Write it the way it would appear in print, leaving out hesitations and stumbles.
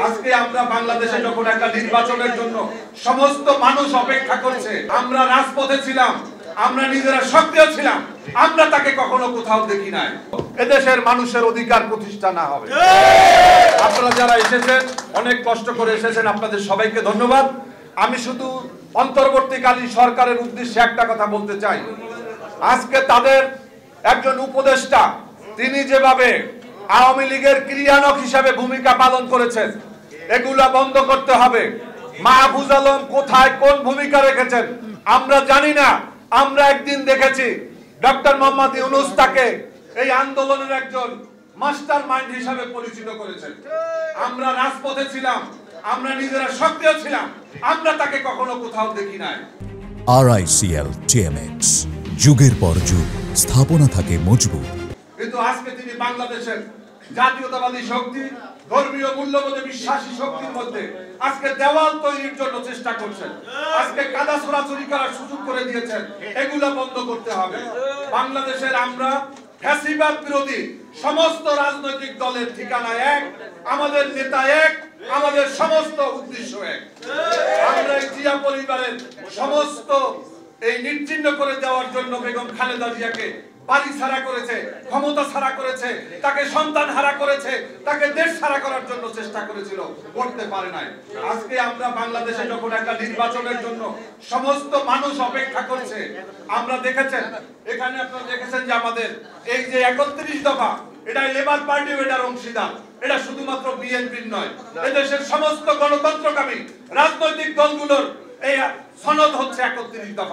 আজকে আমরা বাংলাদেশে যখন একটা নির্বাচনের জন্য সমস্ত মানুষ অপেক্ষা করছে, আমরা রাজপথে ছিলাম, আমরা নিজেরা সক্রিয় ছিলাম, আমরা তাকে কখনো কোথাও দেখি নাই। এদেশের মানুষের অধিকার প্রতিষ্ঠা না হবে। আপনারা যারা এসেছেন, অনেক কষ্ট করে এসেছেন, আপনাদের সবাইকে ধন্যবাদ। আমি শুধু অন্তর্বর্তীকালীন সরকারের উদ্দেশ্যে একটা কথা বলতে চাই। আজকে তাদের একজন উপদেষ্টা, তিনি যেভাবে আওয়ামী লীগের ক্রিয়ানক হিসাবে ভূমিকা পালন করেছেন, এগুলা বন্ধ করতে হবে। মাহফুজ আলম কোথায় কোন ভূমিকা রেখেছেন আমরা জানি না। আমরা একদিন দেখেছি ডক্টর মোহাম্মদ ইউনূস তাকে এই আন্দোলনের একজন মাস্টার মাইন্ড হিসাবে পরিচিত করেছেন। আমরা রাজপথে ছিলাম, আমরা নিজেরা সক্রিয় ছিলাম, আমরা তাকে কখনো কোথাও দেখি নাই। RICL TMX, যুগের পর যুগ স্থাপনা থাকে মজবুত। কিন্তু আজকে তিনি বাংলাদেশের জাতীয়তাবাদী শক্তি, ধর্মীয় মূল্যবোধে বিশ্বাসী শক্তির মধ্যে আজকে দেওয়াল তৈরির জন্য চেষ্টা করছেন। আজকে কাদা ছোড়াছুরি করার সুযোগ করে দিয়েছেন। এগুলো বন্ধ করতে হবে। বাংলাদেশের আমরা ফ্যাসিবাদ বিরোধী সমস্ত রাজনৈতিক দলের ঠিকানা এক, আমাদের নেতা এক, আমাদের সমস্ত উদ্দেশ্য এক। আমরা এই জিয়া পরিবারের সমস্ত এই নিশ্চিহ্ন করে দেওয়ার জন্য বেগম খালেদা জিয়াকে বাড়ি ছাড়া করেছে, ক্ষমতা ছাড়া করেছে, তাকে সন্তান হারা করেছে, তাকে দেশ ছাড়া করার জন্য চেষ্টা করেছিল, করতে পারে নাই। আজকে আমরা বাংলাদেশে যখন একটা নির্বাচনের জন্য সমস্ত মানুষ অপেক্ষা করছে, আমরা দেখেছেন এখানে, আপনারা দেখেছেন যে আমাদের এই যে 31 দফা, এটা লেবার পার্টিও এটার অংশীদার। এটা শুধুমাত্র বিএনপির নয়, এদেশের সমস্ত গণতন্ত্রকামী রাজনৈতিক দলগুলোর এই সনদ হচ্ছে 31 দফা।